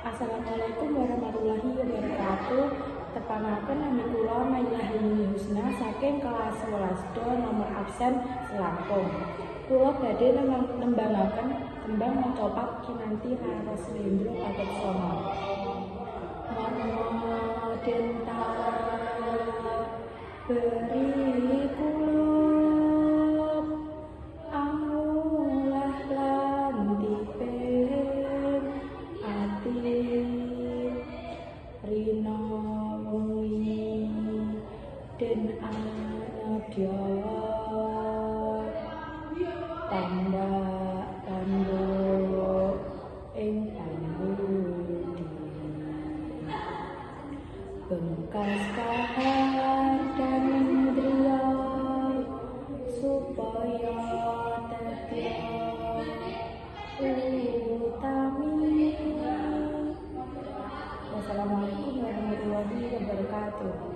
Assalamualaikum warahmatullahi wabarakatuh. Tepanaken nami kula Mailah Husna saking kelas 11 do nomor absen selangkung. Kula badhe nembangaken tembang mencopat kinanti raos slendro paket soma. Moden ta beri kulub amulah lan dipin ati rina wengi den anadya tanda kandha ing pambudi bengkas kahardang indriya supaya tetya utami. Wassalamualaikum warahmatullahi wabarakatuh.